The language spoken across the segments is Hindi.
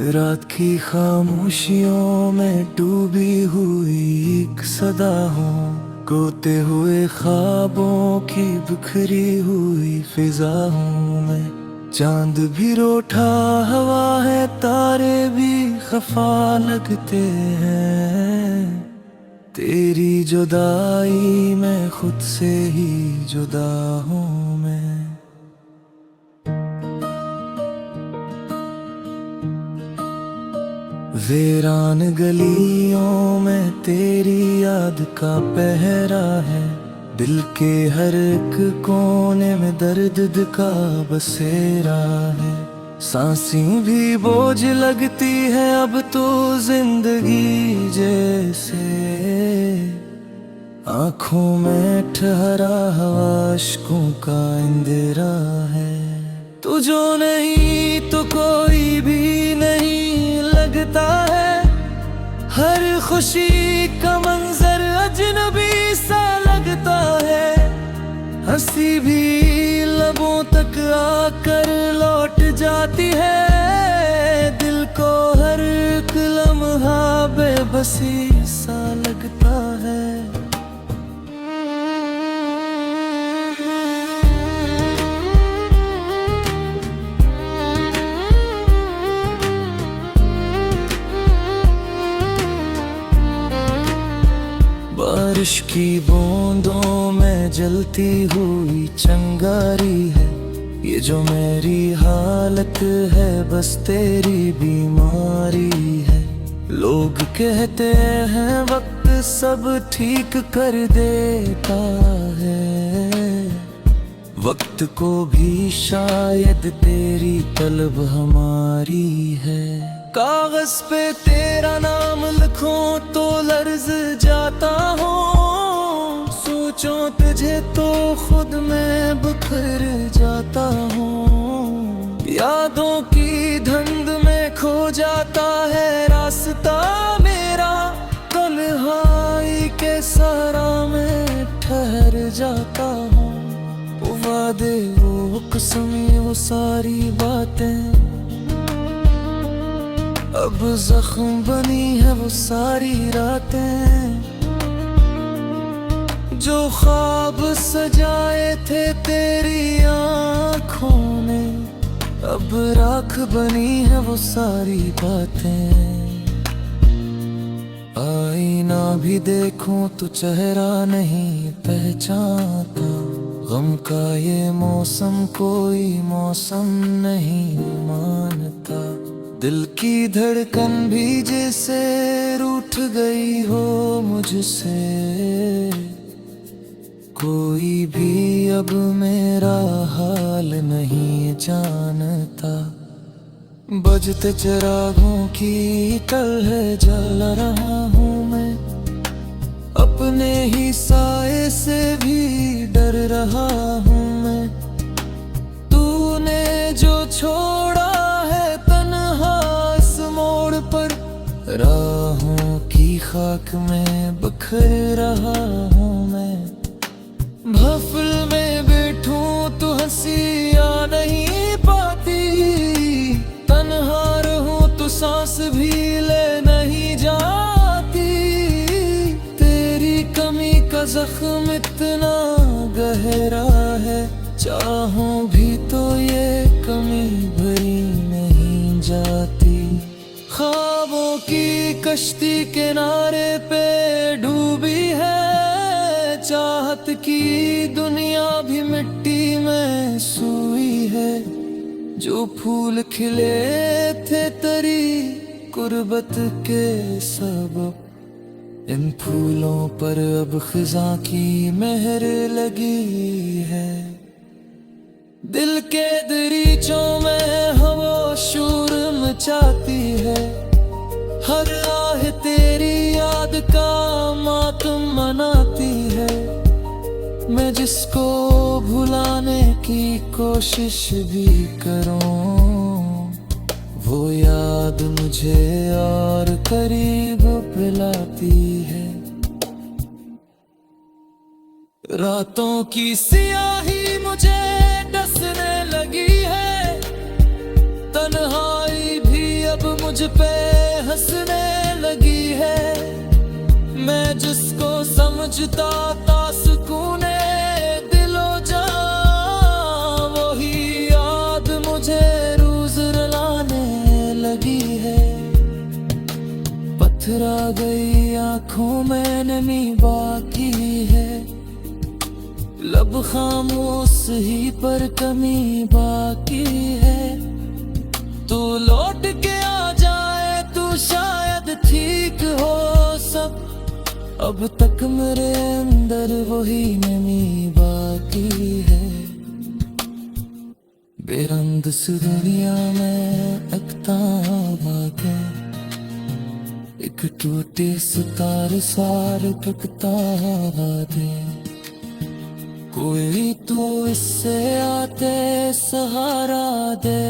रात की खामोशियों में डूबी हुई एक सदा हूँ, गोते हुए ख्वाबों की बिखरी हुई फिजा हूँ मैं। चांद भी रूठा हवा है, तारे भी खफा लगते हैं। तेरी जुदाई में खुद से ही जुदा हूँ मैं। वीरान गलियों में तेरी याद का पहरा है। दिल के हर एक कोने में दर्द का बसेरा है। सांसें भी बोझ लगती है अब तो जिंदगी जैसे। आंखों में ठहरा हवा अश्कों का इंदिरा है। तू जो नहीं तो कोई भी नहीं लगता है। हर खुशी का मंजर अजनबी सा लगता है। हंसी भी लबों तक आकर लौट जाती है। दिल को हर एक लम्हा बेबसी सा लगता है। बारिश की बूंदों में जलती हुई चिंगारी है। ये जो मेरी हालत है बस तेरी बीमारी है। लोग कहते हैं वक्त सब ठीक कर देता है। वक्त को भी शायद तेरी तलब हमारी है। कागज पे तेरा नाम लिखूं तो लर्ज जाता हूँ। सोचूं तुझे तो खुद मैं बिखर जाता हूँ। यादों की धुंध में खो जाता है रास्ता मेरा। तन्हाई के सारा में ठहर जाता हूँ। वो वादे वो कसमें वो सारी बातें अब जख्म बनी है वो सारी रातें। जो ख्वाब सजाए थे तेरी आँखों ने अब राख बनी है वो सारी बातें। आईना भी देखूं तो चेहरा नहीं पहचानता। गम का ये मौसम कोई मौसम नहीं मानता। दिल की धड़कन भी जैसे रूठ गई हो मुझसे। कोई भी अब मेरा हाल नहीं जानता। बजते चिरागों की तरह जल रहा हूँ मैं। अपने ही साए से भी डर रहा हूँ मैं। तूने जो छोड़ा है तन्हा इस मोड़ पर, राहों की खाक में बिखर रहा हूँ मैं। महफिल में बैठूं तो हंसी आ नहीं पाती। तन्हा रहूं तो सांस भी ले नहीं जाती। तेरी कमी का जख्म इतना गहरा है। चाहूं भी तो ये कमी भरी नहीं जाती। ख्वाबों की कश्ती किनारे पे डूबी है। चाहत की दुनिया भी मिट्टी में सोई है। जो फूल खिले थे तेरी कुर्बत के सबब, इन फूलों पर अब खिज़ां की मेहर लगी है। दिल के दरीचों में हवा शोर मचाती है। हर आह तेरी याद का मातम मनाती है। मैं जिसको भुलाने की कोशिश भी करूं, वो याद मुझे और करीब बुलाती है। रातों की सियाही मुझे डसने लगी है। तन्हाई भी अब मुझे मुझ पे हंसने लगी है। मैं जिसको समझता था सुकूने दिलो जान, वही याद मुझे रोज रुलाने लगी है। पथरा गई आंखों में नमी बाकी है, लब खामोश ही पर कमी बाकी है। तू लौट के आ जाए तो शायद ठीक हो सब, अब तक मेरे अंदर वही नमी बाकी है। बेरंग सी दुनिया में अकता भागे, एक टूटे सितार सार टूटता दे। कोई तो इससे आते सहारा दे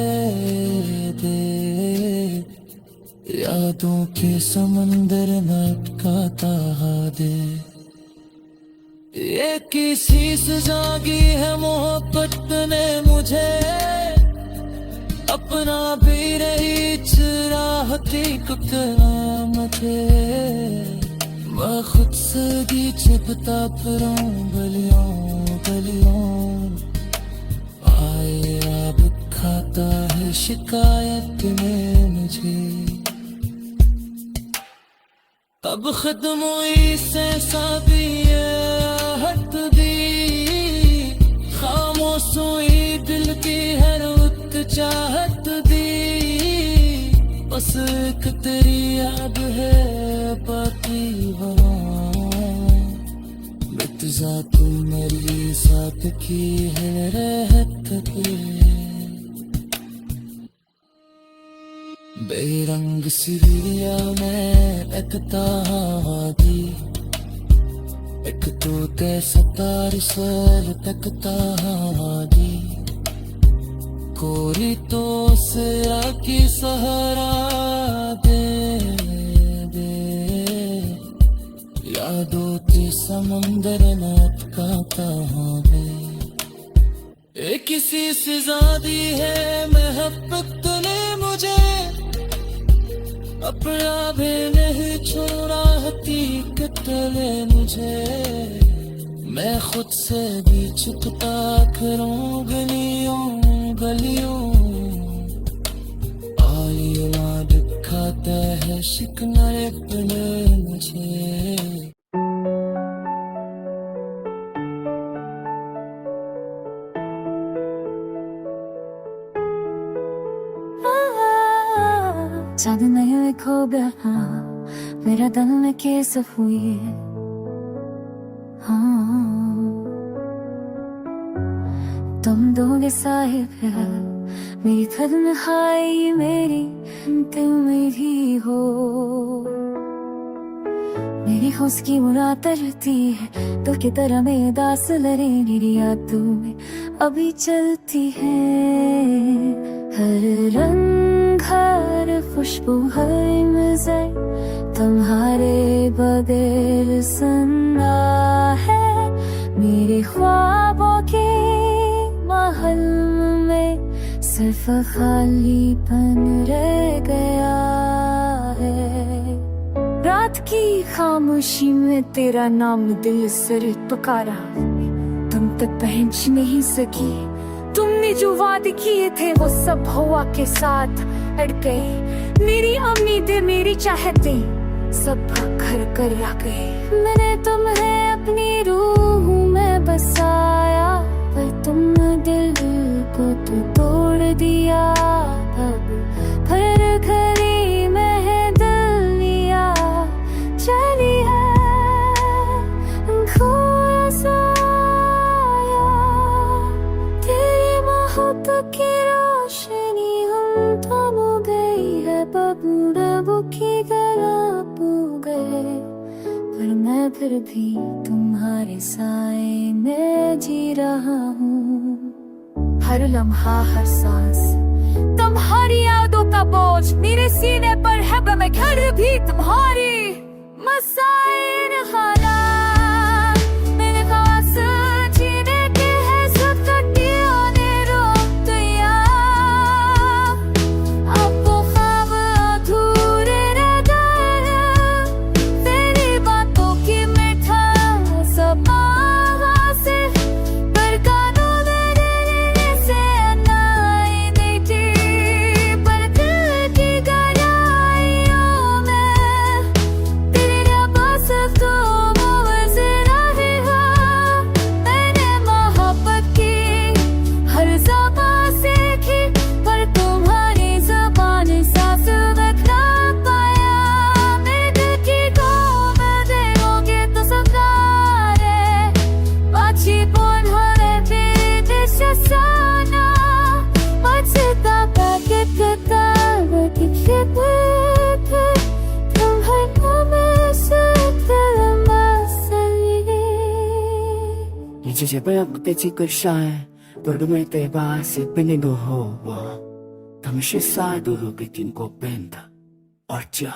दे, यादों के समंदर न अटकाता दे। ये किसी से जागी है मोहब्बत ने मुझे, अपना भी रही चुराहती कुतनाम थे। मैं खुद से भी छिपता फिरूं गलियों गलियों, आए अब खाता है शिकायत में मुझे। अब खत्मों से साबी हट दी, खामोश हुई दिल की हर उत चाहत दी। बस एक तेरी याद है बाकी मिट जा, तू मेरी साथ की है रहत पे। बेरंग सिरिया में एकता दी, एक तो ते सतार सर तकता दी। कोरी तो सिरा की सहारा दे दे, यादों के समंदर न अटकाता दे। एक किसी से ज़्यादी है मोहब्बत ने मुझे, अपना भी नहीं छोड़ा हकीकत ने मुझे। मैं खुद से भी छुपता फिरूं गलियों गलियों, आई याद खाता है शिकना अपने मुझे। चांद में खो गया मेरा दिल में कैसे हुई है। हाँ तुम दोगे साहिब है मेरी तन्हाई, मेरी दिल में भी हो। मेरी होश की मुराद रहती है तो की तरह में दास लरे, मेरी यादों में अभी चलती है। हर रंग हर खुशबू हर मज़े तुम्हारे बगैर सुना है। मेरे ख्वाबों के महल में सिर्फ खालीपन रह गया है। रात की खामोशी में तेरा नाम दिल से पुकारा, तुम तक पहुंच नहीं सकी। तुमने जो वादे किए थे वो सब हवा के साथ अड़ गए। मेरी उम्मीदें मेरी चाहतें सब घर कर आ गए। मैंने तुम्हें अपनी रूह में बसाया, पर तुमने दिल को तो तोड़ दिया। अब फिर घड़ी में दिल लिया चली है मोहब्बत की रोशनी हम थम गई है। बबूढ़ा की गला पू गए, पर मैं फिर भी तुम्हारे साए में जी रहा हूँ। हर लम्हा हर सांस तुम्हारी यादों का बोझ मेरे सीने पर है, पर मैं घर भी तुम्हारी मसाए खाना। 直接不要被几个山，多的没得吧，是被那个好我，他们是啥都会被经过变的，而且。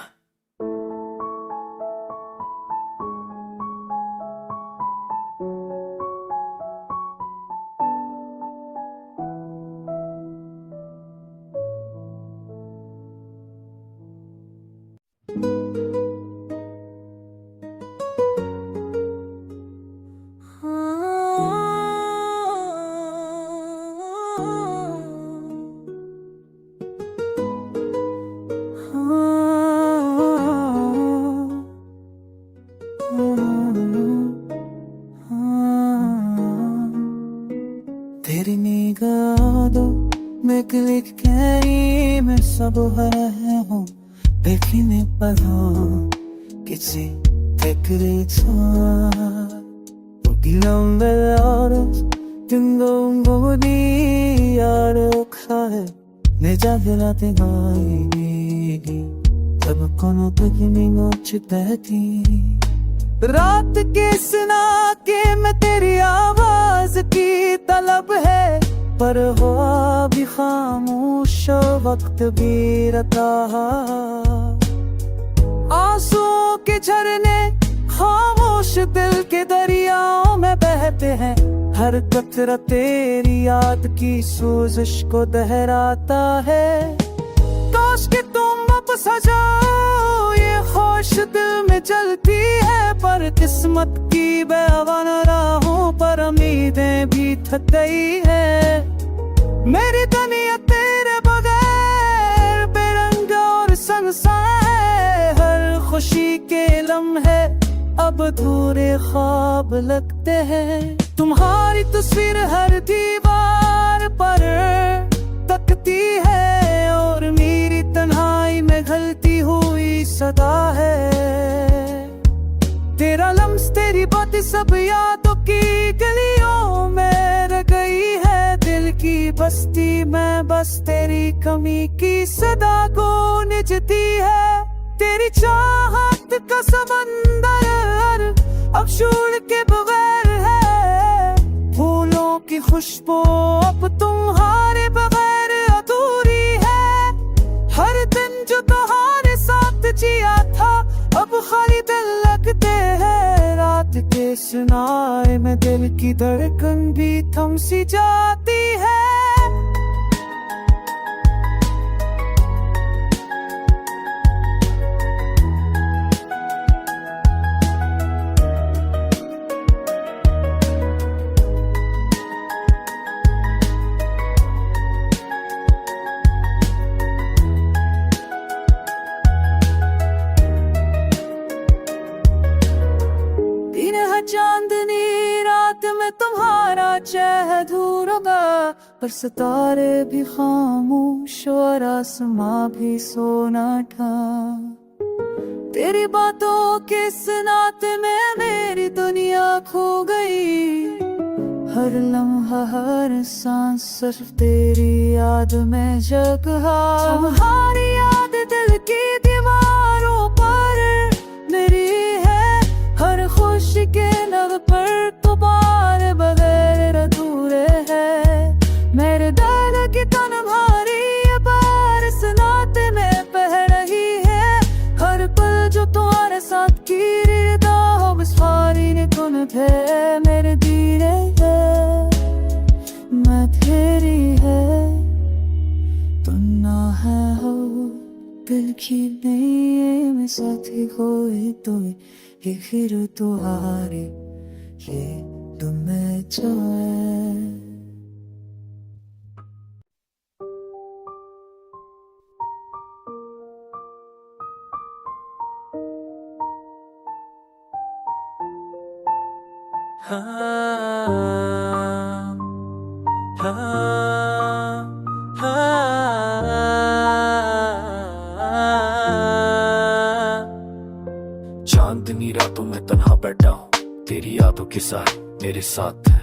तेरी निगाहों में क्लिक करी मैं सब है हूँ देखने पलों किसी फिक्री Bugünden beri dün gudi yar khaye ne jagrate gayi तब कोनो beginning होती रात के सुना के मैं तेरी आवाज की तलब है पर हो भी खामोश वक्त भी रता आंसुओं के झरने खामोश दिल के दरियाओं में बहते हैं हर कतरा तेरी याद की सोजिश को दोहराता है काश कि तुम अब सजाओ ये ख्वाहिश दिल में जलती है पर किस्मत की बेवन राहों पर उम्मीदें भी थक गई है मेरी दुनिया तेरे बगैर बेरंग और संसार है हर खुशी के लम्हे अब अधूरे ख्वाब लगते हैं तुम्हारी तस्वीर हर दीवार पर तकती है और मेरी तन्हाई में घलती हुई सदा है तेरा लम्स तेरी बातें सब यादों की गलियों में रह गई है दिल की बस्ती में बस तेरी कमी की सदा गूंजती है तेरी चाहत का समंदर अब शूल के बगैर है फूलों की खुशबू अब तुम्हारे बगैर अधूरी है हर दिन जो तुम्हारे साथ जिया था अब खाली दिल लगते हैं रात के सुनाए में दिल की धड़कन भी थम सी जाती है चांदनी रात में तुम्हारा चेहरा होगा पर सितारे भी खामोश और आसमां भी सोना था तेरी बातों के नाते में मेरी दुनिया खो गई हर लम्हा हर सांस सिर्फ तेरी याद में जगहा तुम्हारी याद दिल की दीवारों पर मेरी है हर खुशी के नग पर तुम्हारे बगैर अधूरे है मेरे दर्द की तन्हारी बारिश नाते में बह रही है हर पल जो तुम्हारे साथ की रिदा हो बस सारी ने तुम थे मेरे धीरे है मैं तेरी है तुम ना है हो दिल की नहीं में साथी कोई तुम्हें ये फिर तुम्हारे ये तुम्हें चाहे चांदनी रातों में तन्हा बैठा हूँ तेरी यादों के साथ मेरे साथ है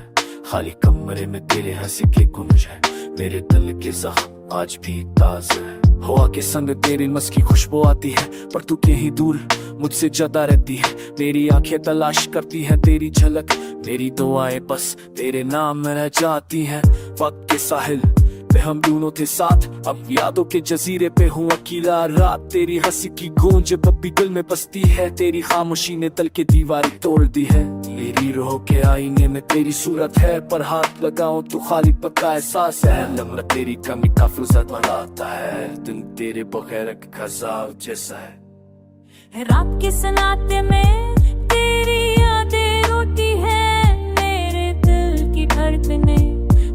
खाली कमरे में तेरे हंसी के गुंज है मेरे दिल के जख्म आज भी ताज़ा है हवा के संग तेरी मस्क की खुशबू आती है, पर तू कहीं दूर मुझसे ज्यादा रहती है। मेरी आंखें तलाश करती हैं तेरी झलक, मेरी दुआएं बस तेरे नाम में रह जाती हैं। वक्त के साहिल पे हम दोनों थे साथ, अब यादों के जजीरे पे हूँ अकेला रात। तेरी हंसी की गूंज अब भी दिल में बसती है, तेरी खामोशी ने दिल की दीवारें तोड़ दी है। मेरी रूह के आईने में तेरी सूरत है, पर हाथ लगाऊं तो खाली पक्का एहसास है। लम्हा तेरी कमी का फुर्सत बनाता है, दिन तेरे बगैर एक खजाब जैसा है। रात के सन्नाटे में तेरी यादें रोती है, मेरे दिल की धड़कने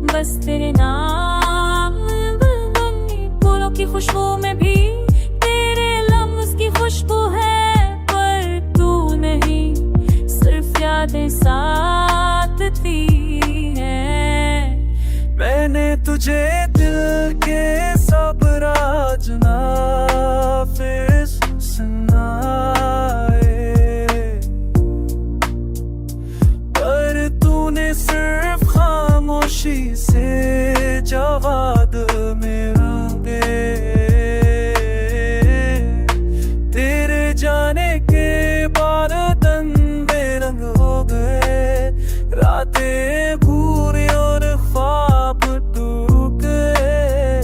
बस तेरे नाम बुलबुली। फूलों की खुशबू में भी तेरे लफ्ज़ की खुशबू है, पर तू नहीं, सिर्फ यादें साथ दी है। मैंने तुझे दिल के सब राज नाफिस सुनाए, पर तूने सिर्फ खामोशी से जवाब मेरा दे। तेरे जाने के बाद दिन बेरंग हो गए, रातें पूरी और ख्वाब टूट गए।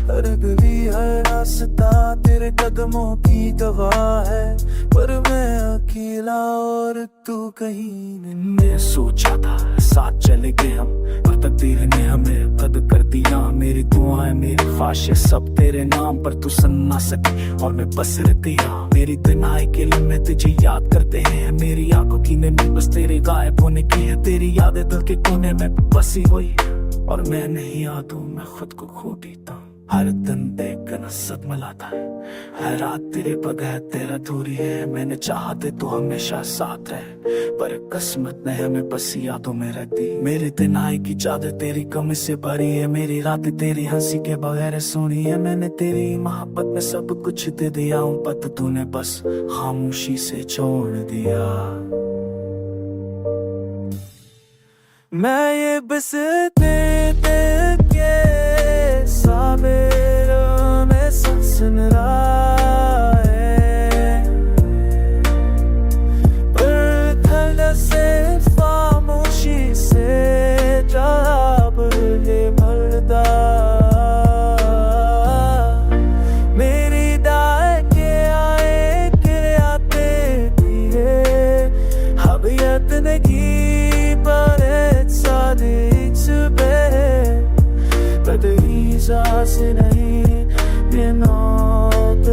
हर गली हर रास्ता तेरे कदमों की गवाह है, पर मैं अकेला और तू कहीं नहीं। मैं सोचा था साथ चले गए हम, पर तकदीर ने हमें बद कर दिया। मेरी दुआएं मेरी ख्वाहिशें सब तेरे नाम पर तू सुन ना सकी, और मैं बस रह गया। मेरी दिन आए के लम्हे तुझे याद करते हैं, मेरी आंखों की नमी बस तेरे गायब होने की है। तेरी यादें दिल के कोने में बसी हुई, और मैं नहीं यादों में खुद को खो देता हूँ। हर दिन देख कर सदमा लाता है, हर रात तेरे बगैर तेरा दूरी है। मैंने चाहते तो हमेशा साथ रहे, पर किस्मत ने हमें बस यादों में रख दी। मेरे दिन आए की चादर तेरी कमी से भरी है, मेरी रात तेरी हंसी के बगैर सोनी है। मैंने तेरी मोहब्बत में सब कुछ दे दिया हूँ, पर तूने बस खामोशी से छोड़ दिया। मैं ये बस तेरे के सामेरों में सुन रहा है, पर धड़ से खामोशी से जवाब ये मर्दा। मेरी दाए के आए के आते दिए, हबियत नहीं पर बदली सांस नहीं, ये नौत